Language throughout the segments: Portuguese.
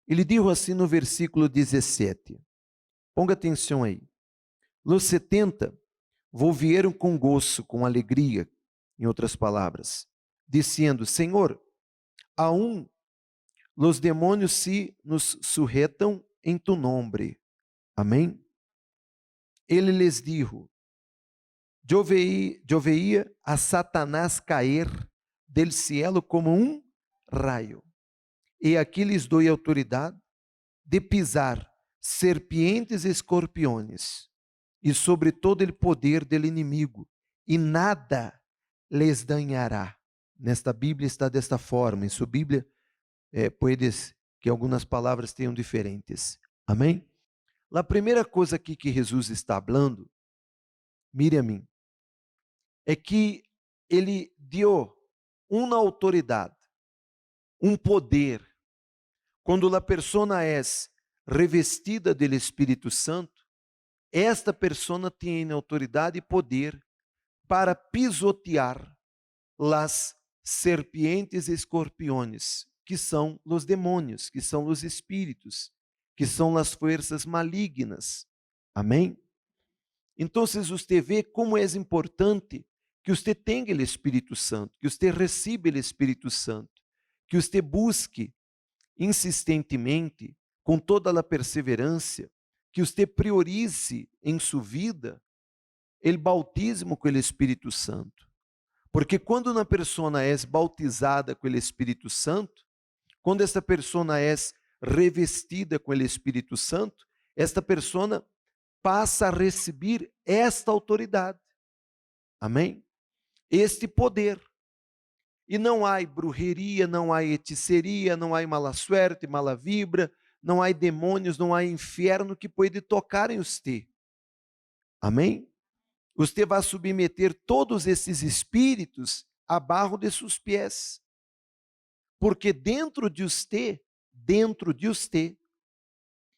Ele dijo assim no versículo 17. Ponga atenção aí. Los 70 volvieram com gozo, com alegria, em outras palavras, dizendo: Senhor, aún los demônios se nos sujetam em tu nome. Amém? Ele lhes dijo: yo veía a Satanás cair del cielo como um raio. E aqui lhes dou autoridade de pisar serpientes e escorpiões, e sobre todo o poder do inimigo, e nada les danhará. Nesta Bíblia está desta forma, em sua Bíblia, puedes que algumas palavras tenham diferentes. Amém? A primeira coisa aqui que Jesus está falando, mire a mim, é que ele deu uma autoridade, um poder. Quando a pessoa é revestida do Espírito Santo, esta pessoa tem autoridade e poder para pisotear as serpientes e escorpiões, que são os demônios, que são os espíritos, que são as forças malignas. Amém? Então, você vê como é importante que você tenha o Espírito Santo, que você receba o Espírito Santo, que você busque insistentemente, com toda a perseverança, que você priorize em sua vida o bautismo com o Espírito Santo. Porque quando uma pessoa é bautizada com o Espírito Santo, quando esta pessoa é revestida com o Espírito Santo, esta pessoa passa a receber esta autoridade. Amém? Este poder. E não há brujeria, não há hechiceria, não há mala suerte, mala vibra, não há demônios, não há inferno que pode tocar em você. Amém? Você vai submeter todos esses espíritos abaixo de seus pés. Porque dentro de você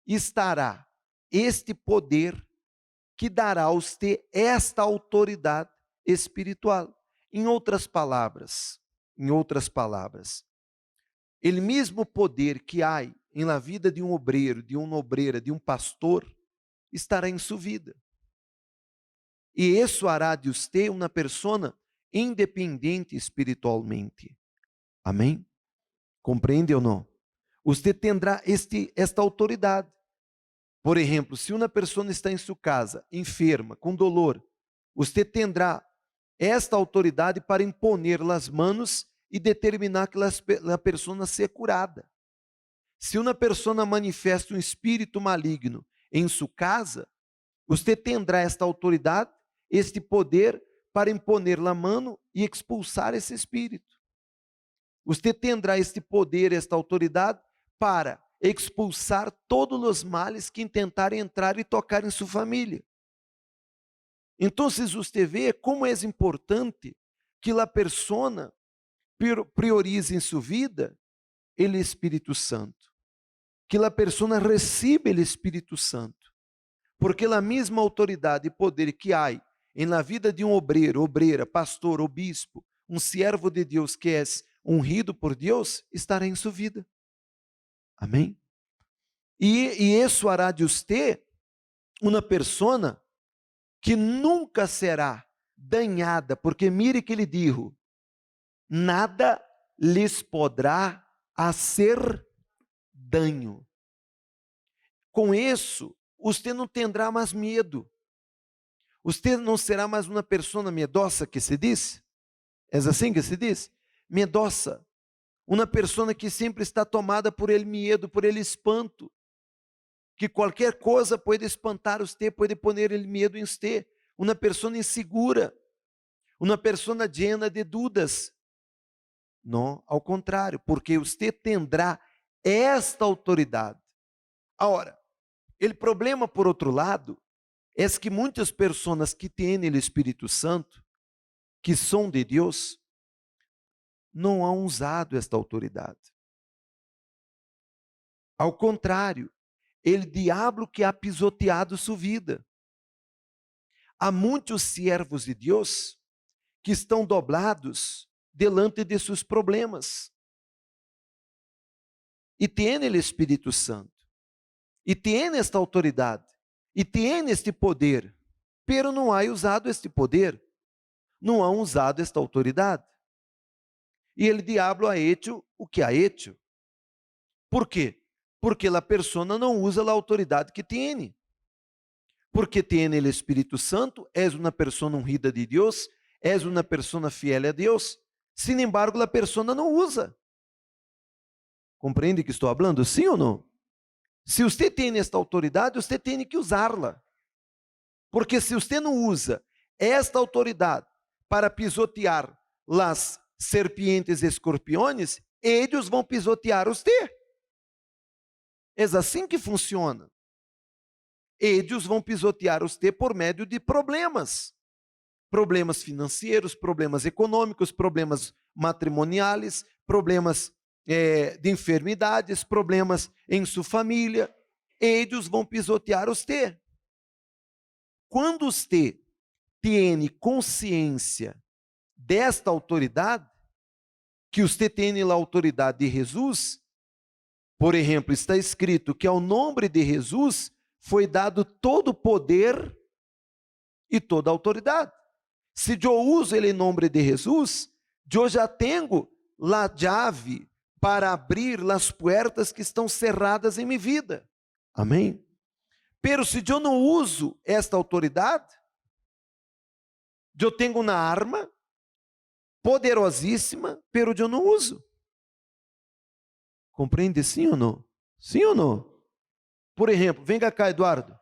estará este poder que dará a você esta autoridade espiritual. Em outras palavras, o mesmo poder que há em la vida de um obreiro, de uma obreira, de um pastor, estará em sua vida. E isso hará de você uma pessoa independente espiritualmente. Amém? Compreende ou não? Você terá esta autoridade. Por exemplo, se uma pessoa está em sua casa, enferma, com dolor, você terá esta autoridade para imponer as mãos e determinar que a pessoa seja curada. Se uma pessoa manifesta um espírito maligno em sua casa, você terá esta autoridade, este poder para imponer a mão e expulsar esse espírito. Você terá este poder, esta autoridade para expulsar todos os males que intentarem entrar e tocar em sua família. Então, você vê como é importante que a pessoa priorize em sua vida o Espírito Santo, que a pessoa receba o Espírito Santo, porque a mesma autoridade e poder que há em la vida de um obreiro, obreira, pastor ou bispo, um servo de Deus que é honrado por Deus, estará em sua vida. Amém? E isso hará de você uma pessoa que nunca será danhada, porque mire que ele dijo: nada lhes poderá hacer dano. Com isso, você não terá mais medo. Você não será mais uma pessoa medosa, que se diz? É assim que se diz? Medosa. Uma pessoa que sempre está tomada por ele medo, por ele espanto. Que qualquer coisa pode espantar você, pode pôr ele medo em você. Uma pessoa insegura. Uma pessoa llena de dúvidas. Não, ao contrário, porque você terá esta autoridade. Agora, o problema, por outro lado, é que muitas pessoas que têm o Espírito Santo, que são de Deus, não han usado esta autoridade. Ao contrário, o diabo que ha pisoteado sua vida. Há muitos servos de Deus que estão doblados delante de seus problemas. e tiene el Espírito Santo, e tiene esta autoridade, e tiene este poder, pero não há usado este poder, não há usado esta autoridade. E el diablo ha hecho o que ha hecho. Por quê? Porque a persona não usa a autoridade que tem. Porque tiene el Espírito Santo, és uma persona ungida de Deus, és uma persona fiel a Deus. Sin embargo, a persona não usa. Compreende que estou falando? Sim ou não? Se você tem esta autoridade, você tem que usá-la. Porque se você não usa esta autoridade para pisotear as serpientes e escorpiões, eles vão pisotear você. É assim que funciona. Eles vão pisotear você por meio de problemas. Problemas financeiros, problemas econômicos, problemas matrimoniais, problemas de enfermidades, problemas em sua família. Eles vão pisotear você. Quando você tem consciência desta autoridade, que você tem a autoridade de Jesus, por exemplo, está escrito que ao nome de Jesus foi dado todo o poder e toda a autoridade. Se eu uso ele em nome de Jesus, eu já tenho a chave para abrir as portas que estão cerradas em minha vida. Amém? Pero se eu não uso esta autoridade, eu tenho uma arma poderosíssima, pero eu não uso. Compreende sim ou não? Sim ou não? Por exemplo, venga cá, Eduardo.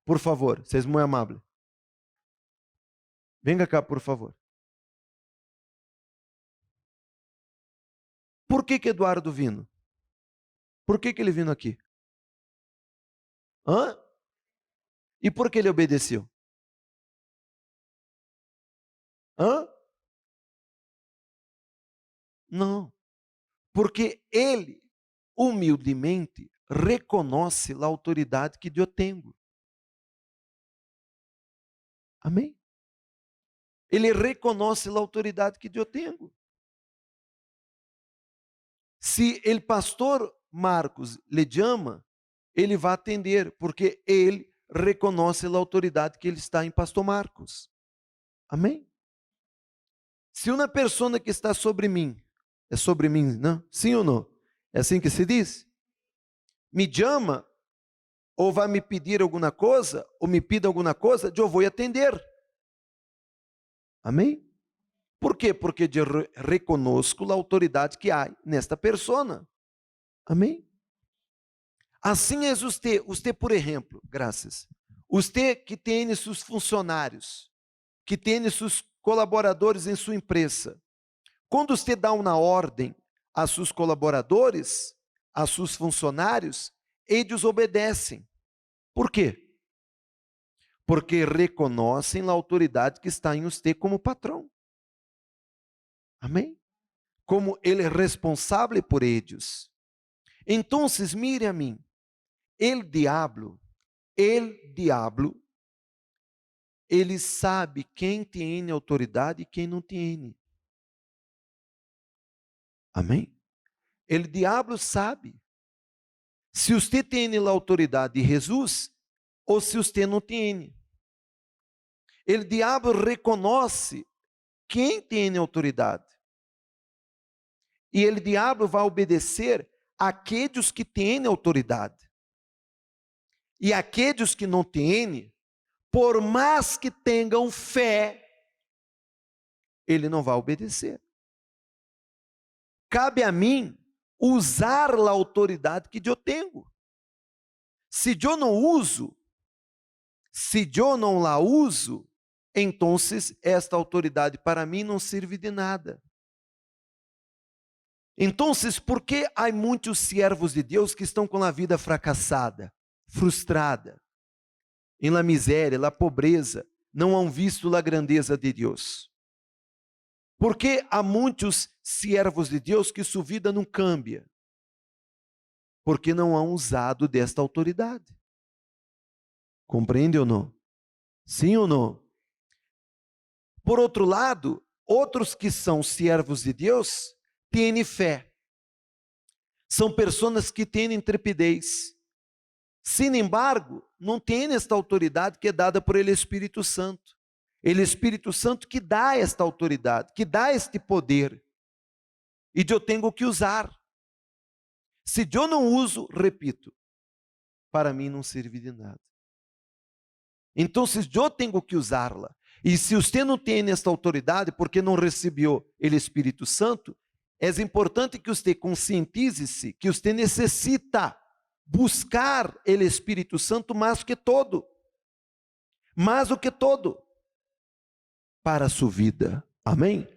Por favor, vocês muito amáveis. Venga cá, por favor. Por que Eduardo vindo? Por que ele vindo aqui? Hã? E por que ele obedeceu? Hã? Não. Porque ele, humildemente, reconhece a autoridade que eu tenho. Amém? Ele reconhece a autoridade que eu tenho. Se o pastor Marcos lhe chama, ele vai atender, porque ele reconhece a autoridade que ele está em pastor Marcos. Amém? Se uma pessoa que está sobre mim, é sobre mim, não? Sim ou não? É assim que se diz? Me chama, ou vai me pedir alguma coisa, ou me pida alguma coisa, eu vou atender. Amém? Por quê? Porque eu reconozco a autoridade que há nesta pessoa. Amém? Assim é você, por exemplo, graças. Você que tem seus funcionários, que tem seus colaboradores em sua empresa. Quando você dá uma ordem a seus colaboradores, a seus funcionários, eles obedecem. Por quê? Porque reconhecem a autoridade que está em você como patrão. Amém? Como ele é responsável por eles. Então, mire a mim. El diablo, ele sabe quem tem autoridade e quem não tem. Amém? O diabo sabe se você tem a autoridade de Jesus ou se você não tem. O diabo reconhece quem tem autoridade. E o diabo vai obedecer àqueles que têm autoridade. E aqueles que não têm, por mais que tenham fé, ele não vai obedecer. Cabe a mim usar a autoridade que eu tenho. Se eu não uso, se eu não la uso, então esta autoridade para mim não serve de nada. Então, por que há muitos servos de Deus que estão com a vida fracassada, frustrada, em la miséria, la pobreza, não han visto a grandeza de Deus? Porque há muitos servos de Deus que sua vida não cambia? Porque não hão usado desta autoridade. Compreende ou não? Sim ou não? Por outro lado, outros que são servos de Deus têm fé. São pessoas que têm intrepidez. Sin embargo, não têm esta autoridade que é dada por ele Espírito Santo. Ele Espírito Santo que dá esta autoridade, que dá este poder. E eu tenho que usar. Se eu não uso, repito, para mim não serve de nada. Então, se eu tenho que usá-la, e se você não tem esta autoridade, porque não recebeu o Espírito Santo, é importante que você conscientize-se que você necessita buscar o Espírito Santo mais do que todo, para a sua vida. Amém?